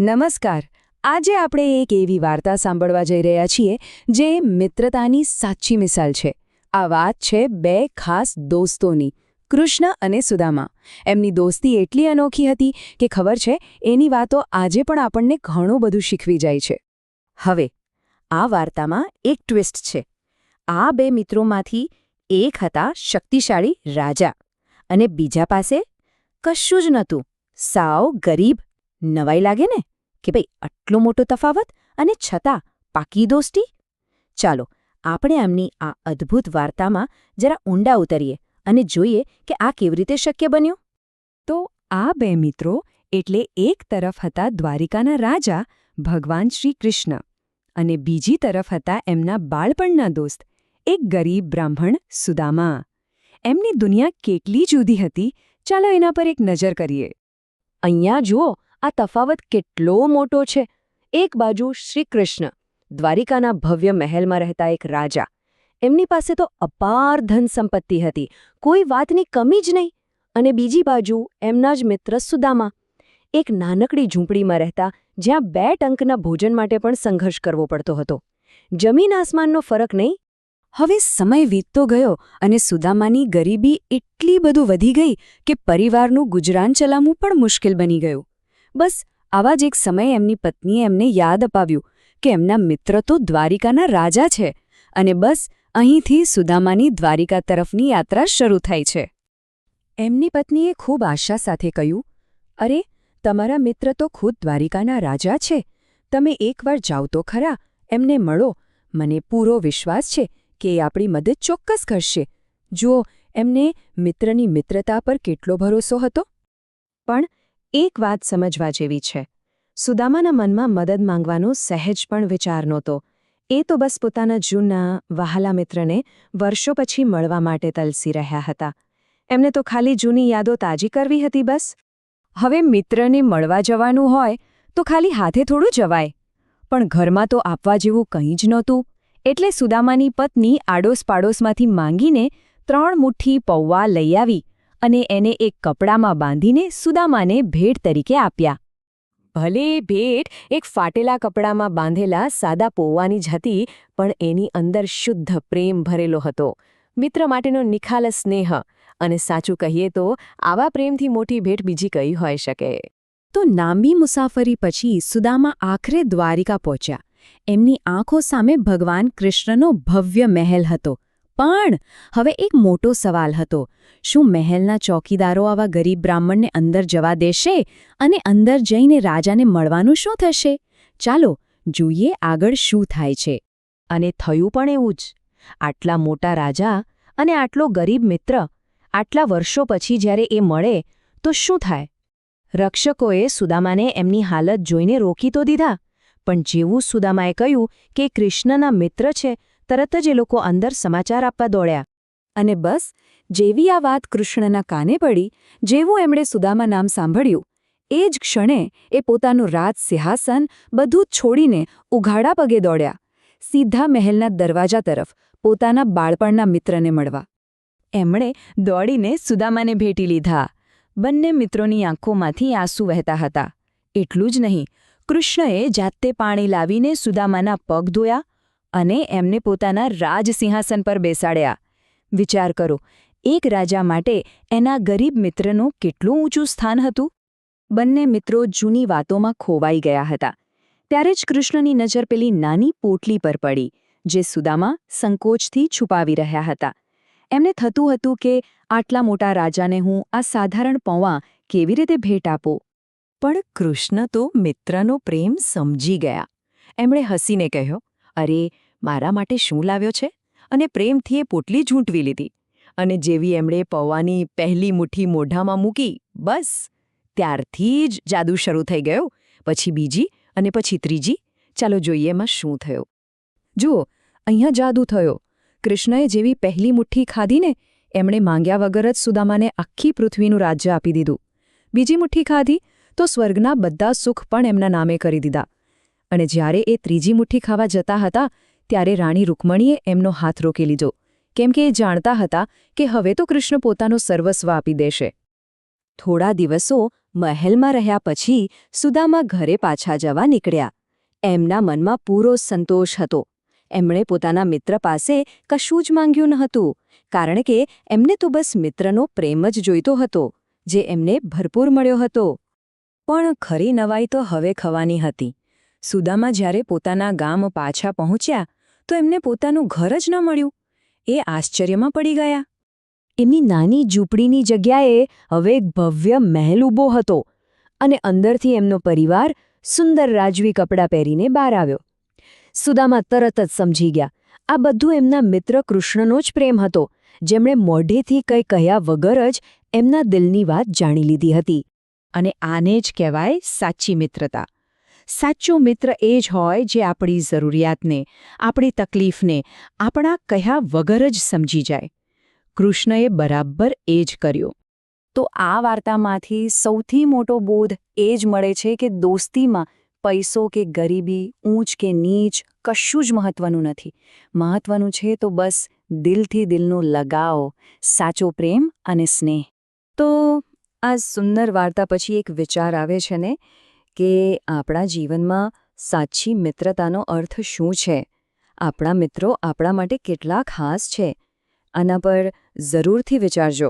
નમસ્કાર. આજે આપણે એક એવી વાર્તા સાંભળવા જઈ રહ્યા છીએ જે મિત્રતાની સાચી મિસાલ છે. આ વાત છે બે ખાસ દોસ્તોની, કૃષ્ણ અને સુદામા. એમની દોસ્તી એટલી અનોખી હતી કે ખબર છે, એની વાતો આજે પણ આપણને ઘણું બધું શીખવી જાય છે. હવે આ વાર્તામાં એક ટ્વિસ્ટ છે. આ બે મિત્રોમાંથી એક હતા શક્તિશાળી રાજા અને બીજા પાસે કશું જ નહોતું, સાવ ગરીબ. નવાઈ લાગે ને કે ભાઈ આટલો મોટો તફાવત અને છતાં પાકી દોસ્તી? ચાલો આપણે એમની આ અદ્ભુત વાર્તામાં જરા ઊંડા ઉતરીએ અને જોઈએ કે આ કેવી રીતે શક્ય બન્યું. તો આ બે મિત્રો એટલે એક તરફ હતા દ્વારિકાના રાજા ભગવાન શ્રી કૃષ્ણ અને બીજી તરફ હતા એમના બાળપણના દોસ્ત એક ગરીબ બ્રાહ્મણ સુદામા. એમની દુનિયા કેટલી જુદી હતી, ચાલો એના પર એક નજર કરીએ. અહીંયા જુઓ, આ તફાવત કેટલો મોટો છે. એક બાજુ શ્રી કૃષ્ણ, દ્વારિકાના ભવ્ય મહેલમાં રહેતા એક રાજા. એમની પાસે તો અપાર ધન સંપત્તિ હતી, કોઈ વાતની કમી જ નહીં. અને બીજી બાજુ એમના જ મિત્ર સુદામા, એક નાનકડી ઝૂંપડીમાં રહેતા જ્યાં 2 ટંકના ભોજન માટે પણ સંઘર્ષ કરવો પડતો હતો. જમીન આસમાનનો ફરક નહીં. હવે સમય વીતતો ગયો અને સુદામાની ગરીબી એટલી બધું વધી ગઈ કે પરિવારનું ગુજરાન ચલાવવું પણ મુશ્કેલ બની ગયું. બસ આવા જ એક સમયે એમની પત્નીએ એમને યાદ અપાવ્યું કે એમના મિત્ર તો દ્વારિકાના રાજા છે અને બસ અહીંથી સુદામાની દ્વારિકા તરફની યાત્રા શરૂ થાય છે. એમની પત્નીએ ખૂબ આશા સાથે કહ્યું, અરે, તમારા મિત્ર તો ખુદ દ્વારિકાના રાજા છે. તમે એકવાર જાઓ તો ખરા, એમને મળો. મને પૂરો વિશ્વાસ છે કે એ આપણી મદદ ચોક્કસ કરશે. જુઓ, એમને મિત્રની મિત્રતા પર કેટલો ભરોસો હતો. પણ એક વાત સમજવા જેવી છે. સુદામાના મનમાં મદદ માંગવાનો સહેજ પણ વિચાર નહોતો. એ તો બસ પોતાના જૂના વહાલા મિત્રને વર્ષો પછી મળવા માટે તલસી રહ્યા હતા. એમને તો ખાલી જૂની યાદો તાજી કરવી હતી બસ. હવે મિત્રને મળવા જવાનું હોય તો ખાલી હાથે થોડું જવાય. પણ ઘરમાં તો આપવા જેવું કંઈ જ નહોતું. એટલે સુદામાની પત્ની આડોશ-પાડોશમાંથી માંગીને 3 મુઠ્ઠી પૌવા લઈ આવી અને એને એક કપડામાં બાંધીને સુદામાને ભેટ તરીકે આપ્યા. ભલે ભેટ એક ફાટેલા કપડામાં બાંધેલા સાદા પૌવાની જ હતી, પણ એની અંદર શુદ્ધ પ્રેમ ભરેલો હતો. મિત્ર માટેનો નિખાલસ સ્નેહ. અને સાચું કહીએ તો આવા પ્રેમથી મોટી ભેટ બીજી કઈ હોઈ શકે. તો લાંબી મુસાફરી પછી સુદામા આખરે દ્વારિકા પહોંચ્યા. એમની આંખો સામે ભગવાન કૃષ્ણનો ભવ્ય મહેલ હતો. પણ હવે એક મોટો સવાલ હતો. શું મહેલના ચોકીદારો આવા ગરીબ બ્રાહ્મણને અંદર જવા દેશે? અને અંદર જઈને રાજાને મળવાનું શું થશે? ચાલો જોઈએ આગળ શું થાય છે. અને થયું પણ એવું જ. આટલા મોટા રાજા અને આટલો ગરીબ મિત્ર, આટલા વર્ષો પછી જ્યારે એ મળે તો શું થાય? રક્ષકોએ સુદામાને એમની હાલત જોઈને રોકી તો દીધા, પણ જેવું સુદામાએ કહ્યું કે કૃષ્ણના મિત્ર છે, તરત જ એ લોકો અંદર સમાચાર આપવા દોડ્યા. અને બસ જેવી આ વાત કૃષ્ણના કાને પડી, જેવું એમણે સુદામા નામ સાંભળ્યું, એ જ ક્ષણે એ પોતાનું રાજ સિંહાસન બધું છોડીને ઉઘાડા પગે દોડ્યા, સીધા મહેલના દરવાજા તરફ, પોતાના બાળપણના મિત્રને મળવા. એમણે દોડીને સુદામાને ભેટી લીધા. બંને મિત્રોની આંખોમાંથી આંસુ વહેતા હતા. એટલું જ નહીં, કૃષ્ણએ જાતે પાણી લાવીને સુદામાના પગ ધોયા અને એમને પોતાના રાજસિંહાસન પર બેસાડ્યા. વિચાર કરો, એક રાજા માટે એના ગરીબ મિત્રનું કેટલું ઊંચું સ્થાન હતું. બંને મિત્રો જૂની વાતોમાં ખોવાઈ ગયા હતા. ત્યારે જ કૃષ્ણની નજર પેલી નાની પોટલી પર પડી, જે સુદામા સંકોચથી છુપાવી રહ્યા હતા. એમને થતું હતું કે આટલા મોટા રાજાને હું આ સાધારણ પૌવા કેવી રીતે ભેટ આપું. પણ કૃષ્ણ તો મિત્રનો પ્રેમ સમજી ગયા. એમણે હસીને કહ્યું, અરે, મારા માટે શું લાવ્યો છે? અને પ્રેમથી એ પોટલી ઝૂંટવી લીધી. અને જેવી એમણે પૌવાની પહેલી મુઠ્ઠી મોઢામાં મૂકી, બસ ત્યારથી જ જાદુ શરૂ થઈ ગયો. પછી બીજી અને પછી ત્રીજી. ચાલો જોઈએ એમાં શું થયું. જુઓ, અહીંયા જાદુ થયો. કૃષ્ણએ જેવી પહેલી મુઠ્ઠી ખાધીને, એમણે માંગ્યા વગર જ સુદામાને આખી પૃથ્વીનું રાજ્ય આપી દીધું. બીજી મુઠ્ઠી ખાધી તો સ્વર્ગના બધા સુખ પણ એમના નામે કરી દીધા. અને જ્યારે એ ત્રીજી મુઠ્ઠી ખાવા જતા હતા, ત્યારે રાણી રૂકમણીએ એમનો હાથ રોકી લીધો, કેમ કે એ જાણતા હતા કે હવે તો કૃષ્ણ પોતાનો સર્વસ્વ આપી દેશે. થોડા દિવસો મહેલમાં રહ્યા પછી સુદામા ઘરે પાછા જવા નીકળ્યા. એમના મનમાં પૂરો સંતોષ હતો. એમણે પોતાના મિત્ર પાસે કશું જ માંગ્યું ન હતું, કારણ કે એમને તો બસ મિત્રનો પ્રેમ જ જોઈતો હતો, જે એમને ભરપૂર મળ્યો હતો. પણ ખરી નવાઈ તો હવે ખવાની હતી. સુદામા જ્યારે પોતાના ગામ પાછા પહોંચ્યા તો એમને પોતાનું ઘર જ ન મળ્યું. એ આશ્ચર્યમાં પડી ગયા. એમની નાની ઝૂંપડીની જગ્યાએ હવે એક ભવ્ય મહેલ ઊભો હતો, અને અંદરથી એમનો પરિવાર સુંદર રાજવી કપડાં પહેરીને બહાર આવ્યો. સુદામા તરત જ સમજી ગયા, આ બધું એમના મિત્ર કૃષ્ણનો જ પ્રેમ હતો, જેમણે મોઢેથી કંઈ કહ્યા વગર જ એમના દિલની વાત જાણી લીધી હતી. અને આને જ કહેવાય સાચી મિત્રતા. સાચો મિત્ર એ જ હોય જે આપણી જરૂરિયાતને, આપણી તકલીફને આપણા કહ્યા વગર જ સમજી જાય. કૃષ્ણએ બરાબર એ જ કર્યું. તો આ વાર્તામાંથી સૌથી મોટો બોધ એ જ મળે છે કે દોસ્તીમાં પૈસો કે ગરીબી, ઊંચ કે નીચ કશું જ મહત્વનું નથી. મહત્વનું છે તો બસ દિલથી દિલનો લગાવ, સાચો પ્રેમ અને સ્નેહ. તો આ સુંદર વાર્તા પછી એક વિચાર આવે છે ને કે આપણા જીવનમાં સાચી મિત્રતાનો અર્થ શું છે? આપણા મિત્રો આપણા માટે કેટલા ખાસ છે? આના પર જરૂરથી વિચારજો.